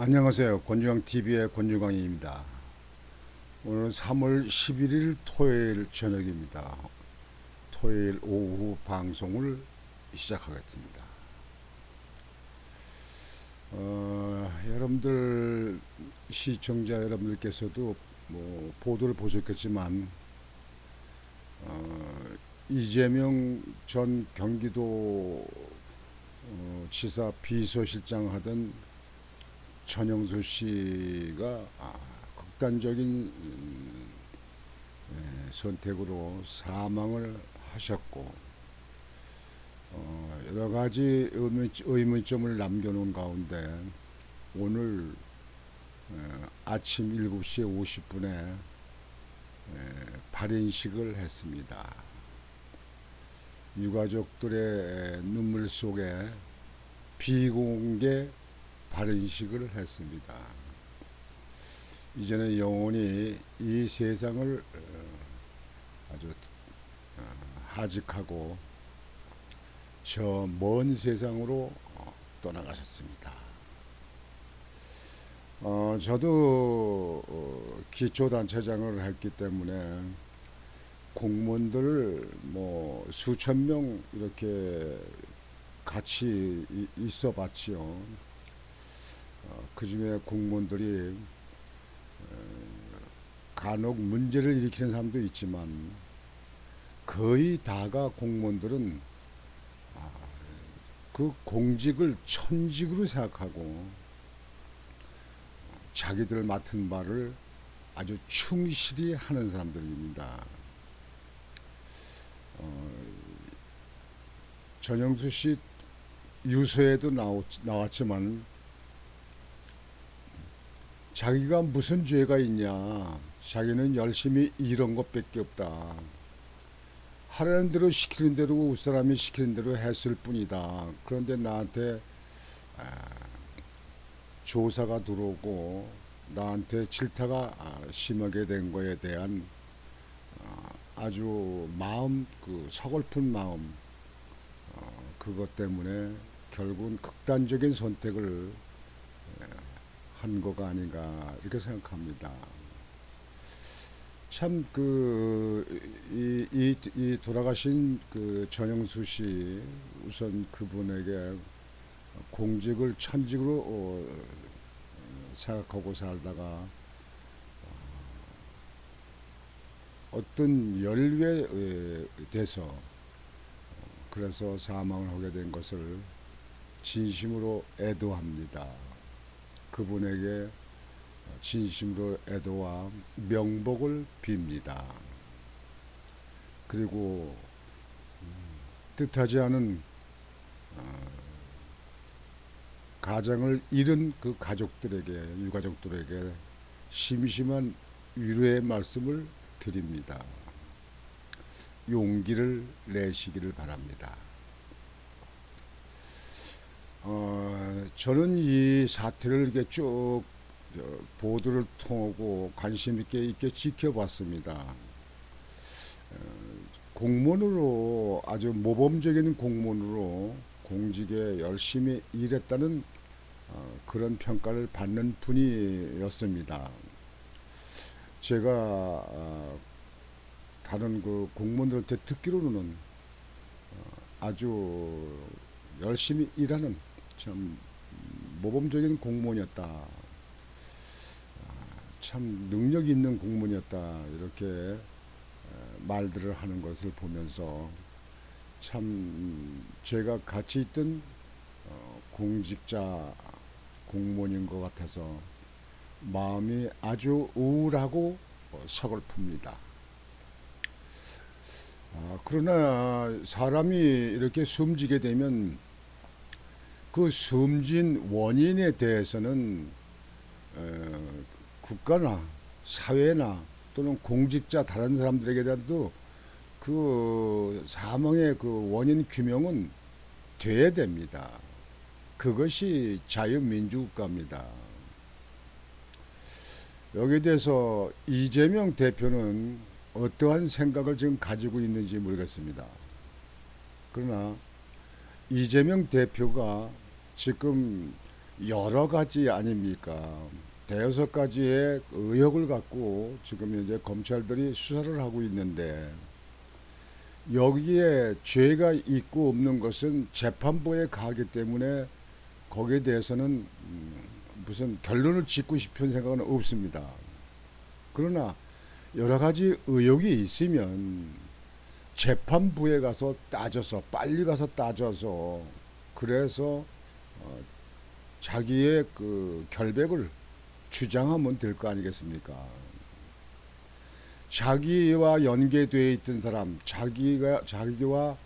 안녕하세요. 권중광TV의 권중광입니다. 오늘은 3월 11일 토요일 저녁입니다. 토요일 오후 방송을 시작하겠습니다. 여러분들, 시청자 여러분들께서도 보도를 보셨겠지만, 이재명 전 경기도 지사 비서실장 하던 전영수 씨가 극단적인 선택으로 사망을 하셨고, 여러 가지 의문점을 남겨놓은 가운데 오늘 아침 7시 50분에 발인식을 했습니다. 유가족들의 눈물 속에 비공개 발인식을 했습니다. 이제는 영원히 이 세상을 아주 하직하고 저 먼 세상으로 떠나가셨습니다. 저도 기초단체장을 했기 때문에 공무원들을 수천 명 이렇게 같이 있어 봤지요. 그 중에 공무원들이 간혹 문제를 일으키는 사람도 있지만 거의 다가 공무원들은 그 공직을 천직으로 생각하고 자기들 맡은 바를 아주 충실히 하는 사람들입니다. 전영수 씨 유서에도 나왔지만 자기가 무슨 죄가 있냐, 자기는 열심히 일한 것밖에 없다, 하라는 대로 시키는 대로 웃사람이 시키는 대로 했을 뿐이다. 그런데 나한테 조사가 들어오고 나한테 질타가 심하게 된 거에 대한 아주 서글픈 마음, 그것 때문에 결국은 극단적인 선택을 한 거가 아닌가 이렇게 생각합니다. 참 이 돌아가신 그 전영수 씨, 우선 그분에게 공직을 천직으로 생각하고 살다가 어떤 연루에 돼서 그래서 사망을 하게 된 것을 진심으로 애도합니다. 그분에게 진심으로 애도와 명복을 빕니다. 그리고 뜻하지 않은 가장을 잃은 그 가족들에게, 유가족들에게 심심한 위로의 말씀을 드립니다. 용기를 내시기를 바랍니다. 저는 이 사태를 이렇게 쭉 보도를 통하고 관심 있게 지켜봤습니다. 공무원으로, 아주 모범적인 공무원으로 공직에 열심히 일했다는 그런 평가를 받는 분이었습니다. 제가 다른 그 공무원들한테 듣기로는 아주 열심히 일하는 참 모범적인 공무원이었다, 참 능력 있는 공무원이었다, 이렇게 말들을 하는 것을 보면서 참 제가 같이 있던 공직자 공무원인 것 같아서 마음이 아주 우울하고 서글픕니다. 그러나 사람이 이렇게 숨지게 되면 그 숨진 원인에 대해서는 국가나 사회나 또는 공직자 다른 사람들에게라도 그 사망의 그 원인 규명은 돼야 됩니다. 그것이 자유민주국가입니다. 여기에 대해서 이재명 대표는 어떠한 생각을 지금 가지고 있는지 모르겠습니다. 그러나 이재명 대표가 지금 여러 가지 아닙니까? 대여섯 가지의 의혹을 갖고 지금 현재 검찰들이 수사를 하고 있는데 여기에 죄가 있고 없는 것은 재판부에 가기 때문에 거기에 대해서는 무슨 결론을 짓고 싶은 생각은 없습니다. 그러나 여러 가지 의혹이 있으면 재판부에 가서 따져서 빨리 가서 따져서 그래서 자기의 그 결백을 주장하면 될 거 아니겠습니까? 자기와 연계되어 있던 사람, 자기와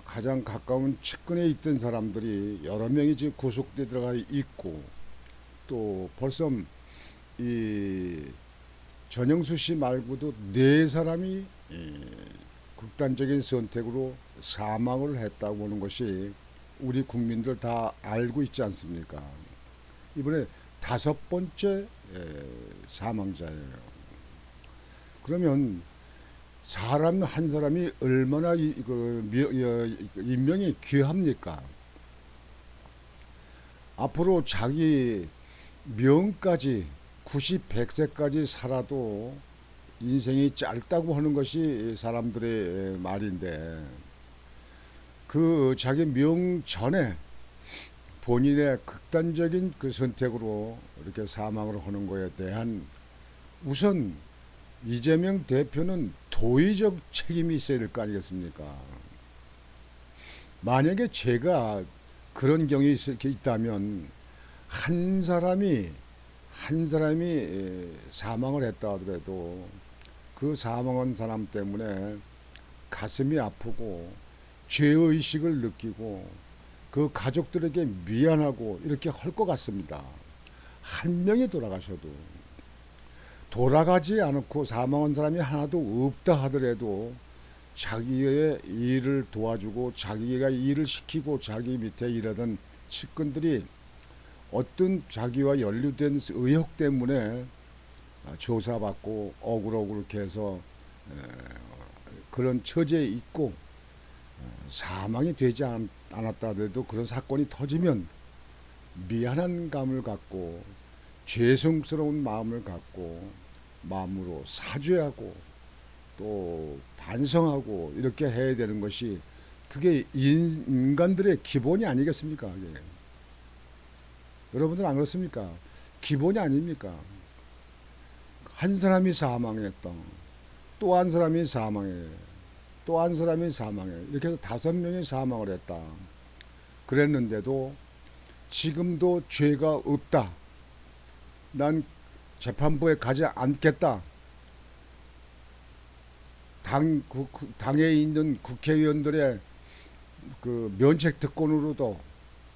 가장 가까운 측근에 있던 사람들이 여러 명이 지금 구속돼 들어가 있고 또 벌써 이 전영수 씨 말고도 네 사람이 극단적인 선택으로 사망을 했다고 보는 것이 우리 국민들 다 알고 있지 않습니까? 이번에 다섯 번째 사망자예요. 그러면 사람 한 사람이 얼마나 인명이 귀합니까? 앞으로 자기 명까지 90, 100세까지 살아도 인생이 짧다고 하는 것이 사람들의 말인데 그 자기 명 전에 본인의 극단적인 그 선택으로 이렇게 사망을 하는 것에 대한 우선 이재명 대표는 도의적 책임이 있어야 될 거 아니겠습니까? 만약에 제가 그런 경이 있다면 한 사람이 사망을 했다 하더라도 그 사망한 사람 때문에 가슴이 아프고 죄의식을 느끼고 그 가족들에게 미안하고 이렇게 할 것 같습니다. 한 명이 돌아가셔도 돌아가지 않고 사망한 사람이 하나도 없다 하더라도 자기의 일을 도와주고 자기가 일을 시키고 자기 밑에 일하던 측근들이 어떤 자기와 연루된 의혹 때문에 조사받고 억울하고 그렇게 해서 그런 처지에 있고 사망이 되지 않았다 하더라도 그런 사건이 터지면 미안한 감을 갖고 죄송스러운 마음을 갖고 마음으로 사죄하고 또 반성하고 이렇게 해야 되는 것이 그게 인간들의 기본이 아니겠습니까? 예. 여러분들 안 그렇습니까? 기본이 아닙니까? 한 사람이 사망했다. 또 한 사람이 사망해. 또 한 사람이 사망해. 이렇게 해서 5명이 사망을 했다. 그랬는데도 지금도 죄가 없다. 난 재판부에 가지 않겠다. 당에 있는 국회의원들의 그 면책 특권으로도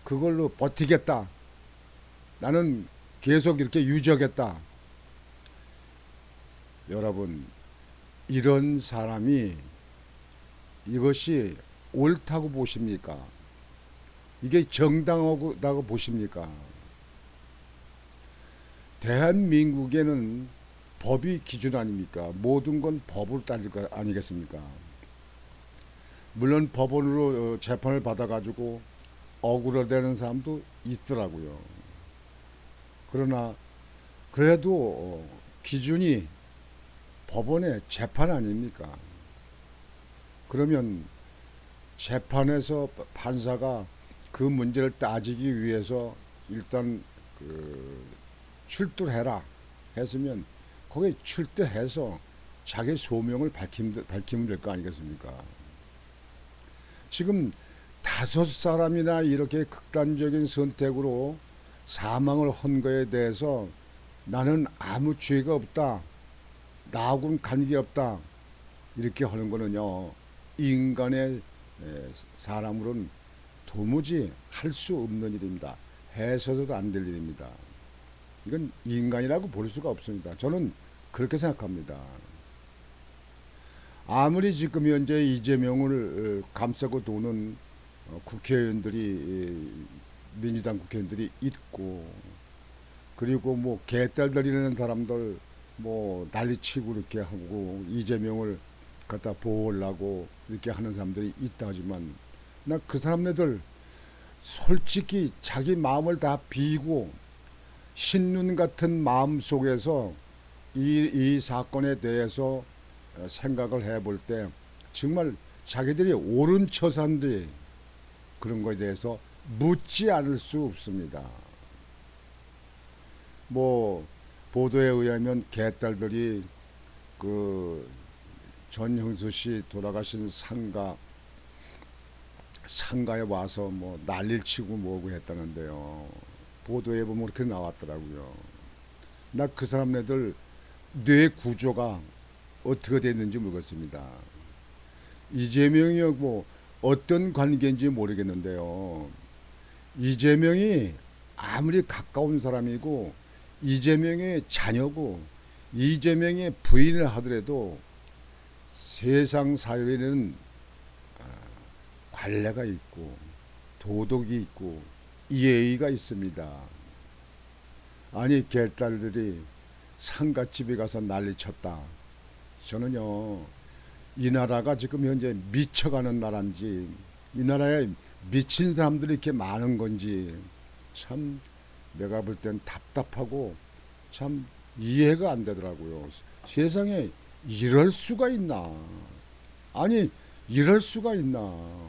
그걸로 버티겠다. 나는 계속 이렇게 유지하겠다. 여러분, 이런 사람이 이것이 옳다고 보십니까? 이게 정당하다고 보십니까? 대한민국에는 법이 기준 아닙니까? 모든 건 법으로 따질 거 아니겠습니까? 물론 법원으로 재판을 받아가지고 억울해되는 사람도 있더라고요. 그러나 그래도 기준이 법원의 재판 아닙니까? 그러면 재판에서 판사가 그 문제를 따지기 위해서 일단 그 출두해라 했으면 거기에 출두해서 자기 소명을 밝히면 될 거 아니겠습니까? 지금 5사람이나 이렇게 극단적인 선택으로 사망을 한 거에 대해서 나는 아무 죄가 없다. 나하고는 관계없다. 이렇게 하는 거는요. 인간의 사람으로는 도무지 할 수 없는 일입니다. 해서도 안 될 일입니다. 이건 인간이라고 볼 수가 없습니다. 저는 그렇게 생각합니다. 아무리 지금 현재 이재명을 감싸고 도는 국회의원들이 민주당 국회의원들이 있고 그리고 뭐 개딸들이라는 사람들 뭐 난리치고 이렇게 하고 이재명을 갖다 보호하려고 이렇게 하는 사람들이 있다 하지만 나 그 사람네들 솔직히 자기 마음을 다 비고 신눈 같은 마음 속에서 이 사건에 대해서 생각을 해볼 때 정말 자기들이 옳은 처사인지 그런 거에 대해서 묻지 않을 수 없습니다. 뭐 보도에 의하면 개딸들이 그 전형수 씨 돌아가신 상가에 와서 뭐 난리를 치고 뭐고 했다는데요. 보도에 보면 그렇게 나왔더라고요. 나 그 사람네들 뇌 구조가 어떻게 됐는지 모르겠습니다. 이재명이 뭐 어떤 관계인지 모르겠는데요. 이재명이 아무리 가까운 사람이고 이재명의 자녀고 이재명의 부인을 하더라도 세상 사회에는 관례가 있고 도덕이 있고 예의가 있습니다. 아니 개딸들이 상갓집에 가서 난리쳤다. 저는요 이 나라가 지금 현재 미쳐가는 나라인지 이 나라에 미친 사람들이 이렇게 많은 건지 참 내가 볼 땐 답답하고 참 이해가 안 되더라고요. 세상에 이럴 수가 있나? 아니 이럴 수가 있나?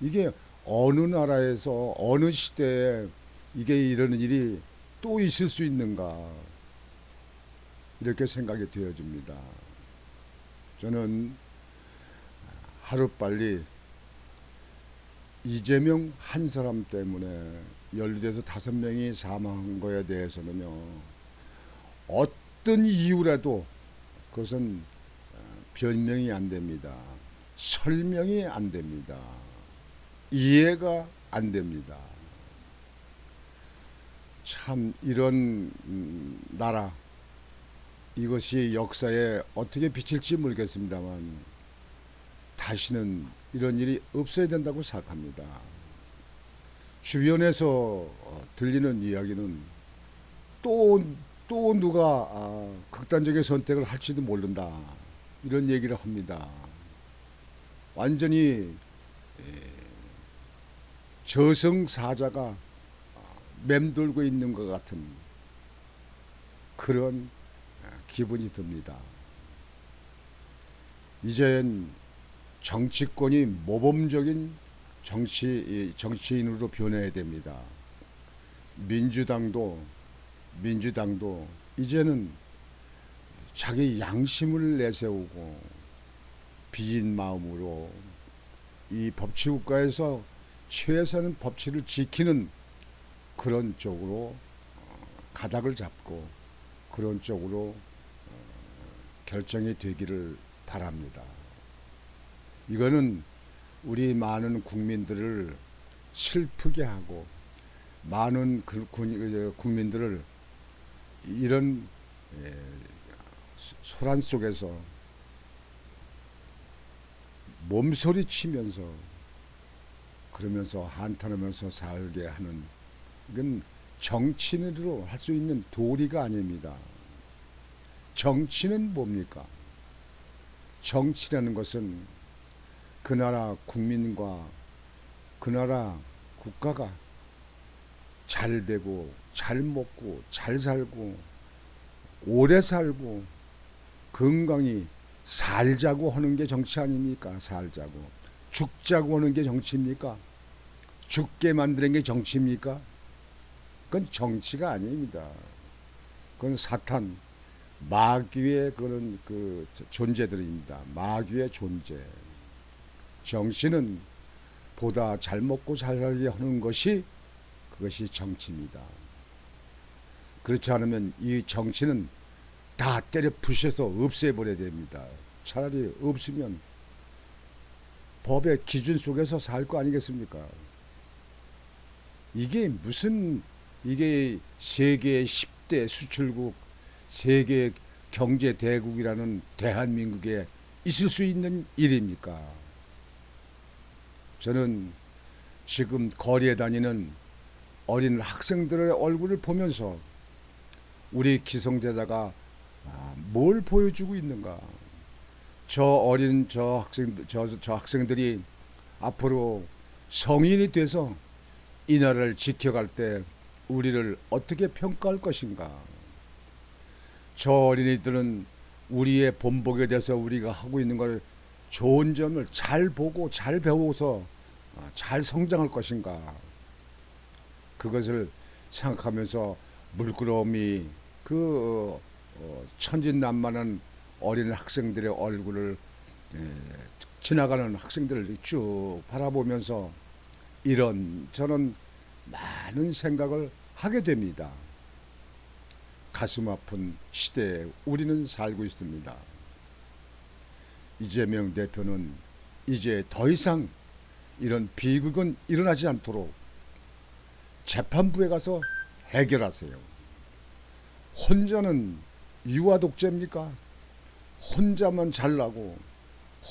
이게 어느 나라에서 어느 시대에 이게 이런 일이 또 있을 수 있는가? 이렇게 생각이 되어집니다. 저는 하루빨리 이재명 한 사람 때문에 연루돼서 5명이 사망한 거에 대해서는요, 어떤 이유라도 그것은 변명이 안 됩니다. 설명이 안 됩니다. 이해가 안 됩니다. 참 이런 나라 이것이 역사에 어떻게 비칠지 모르겠습니다만 다시는 이런 일이 없어야 된다고 생각합니다. 주변에서 들리는 이야기는 또 누가 극단적인 선택을 할지도 모른다 이런 얘기를 합니다. 완전히 저승사자가 맴돌고 있는 것 같은 그런 기분이 듭니다. 이젠 정치권이 모범적인 정치인으로 변해야 됩니다. 민주당도 이제는 자기 양심을 내세우고 빈 마음으로 이 법치국가에서 최소한 법치를 지키는 그런 쪽으로 가닥을 잡고 그런 쪽으로 결정이 되기를 바랍니다. 이거는 우리 많은 국민들을 슬프게 하고 많은 국민들을 이런 소란 속에서 몸소리 치면서 그러면서 한탄하면서 살게 하는 이건 정치인으로 할 수 있는 도리가 아닙니다. 정치는 뭡니까? 정치라는 것은 그 나라 국민과 그 나라 국가가 잘 되고 잘 먹고 잘 살고 오래 살고 건강히 살자고 하는 게 정치 아닙니까? 살자고 죽자고 하는 게 정치입니까? 죽게 만드는 게 정치입니까? 그건 정치가 아닙니다. 그건 사탄 마귀의 그런 그 존재들입니다. 마귀의 존재. 정치는 보다 잘 먹고 잘 살게 하는 것이 그것이 정치입니다. 그렇지 않으면 이 정치는 다 때려 부셔서 없애버려야 됩니다. 차라리 없으면 법의 기준 속에서 살 거 아니겠습니까? 이게 무슨 이게 세계 10대 수출국 세계 경제 대국이라는 대한민국에 있을 수 있는 일입니까? 저는 지금 거리에 다니는 어린 학생들의 얼굴을 보면서 우리 기성제자가 뭘 보여주고 있는가? 저 학생들이 앞으로 성인이 돼서 이 나라를 지켜갈 때 우리를 어떻게 평가할 것인가? 저 어린이들은 우리의 본보게 돼서 우리가 하고 있는 걸 좋은 점을 잘 보고 잘 배워서 잘 성장할 것인가? 그것을 생각하면서 물끄러미 그 천진난만한 어린 학생들의 얼굴을 지나가는 학생들을 쭉 바라보면서 이런 저런 많은 생각을 하게 됩니다. 가슴 아픈 시대에 우리는 살고 있습니다. 이재명 대표는 이제 더 이상 이런 비극은 일어나지 않도록 재판부에 가서 해결하세요. 혼자는 유아 독재입니까? 혼자만 잘나고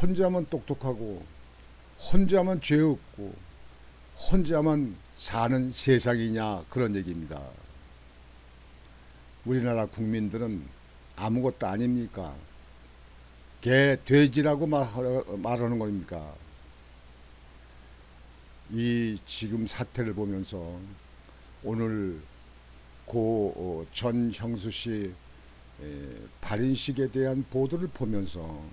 혼자만 똑똑하고 혼자만 죄 없고 혼자만 사는 세상이냐 그런 얘기입니다. 우리나라 국민들은 아무것도 아닙니까? 개, 돼지라고 말하는 겁니까? 이 지금 사태를 보면서 오늘 고 전형수 씨 발인식에 대한 보도를 보면서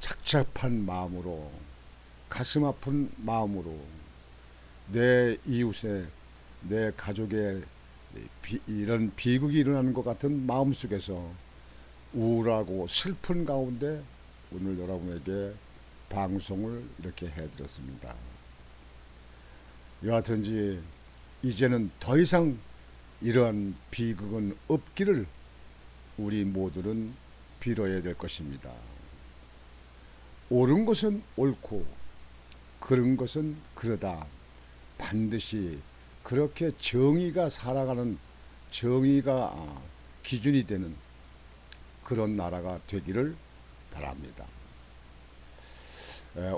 착잡한 마음으로 가슴 아픈 마음으로 내 이웃에 내 가족의 이런 비극이 일어나는 것 같은 마음 속에서 우울하고 슬픈 가운데 오늘 여러분에게 방송을 이렇게 해드렸습니다. 여하튼지 이제는 더 이상 이러한 비극은 없기를 우리 모두는 빌어야 될 것입니다. 옳은 것은 옳고 그른 것은 그러다. 반드시 그렇게 정의가 살아가는 정의가 기준이 되는 그런 나라가 되기를 바랍니다.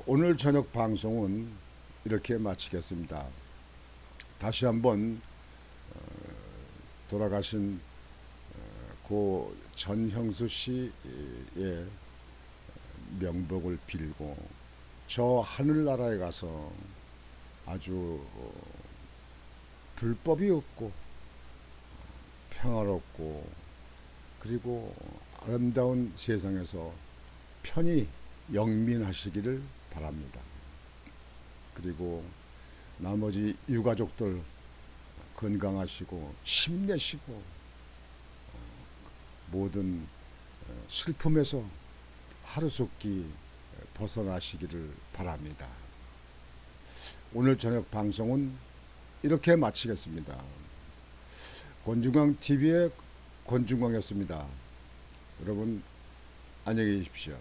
오늘 저녁 방송은 이렇게 마치겠습니다. 다시 한번 돌아가신 고 전형수 씨의 명복을 빌고 저 하늘나라에 가서 아주 불법이 없고 평화롭고 그리고 아름다운 세상에서 편히 영민하시기를 바랍니다. 그리고 나머지 유가족들 건강하시고 힘내시고 모든 슬픔에서 하루속히 벗어나시기를 바랍니다. 오늘 저녁 방송은 이렇게 마치겠습니다. 권중광TV의 권중광이었습니다. 여러분 안녕히 계십시오.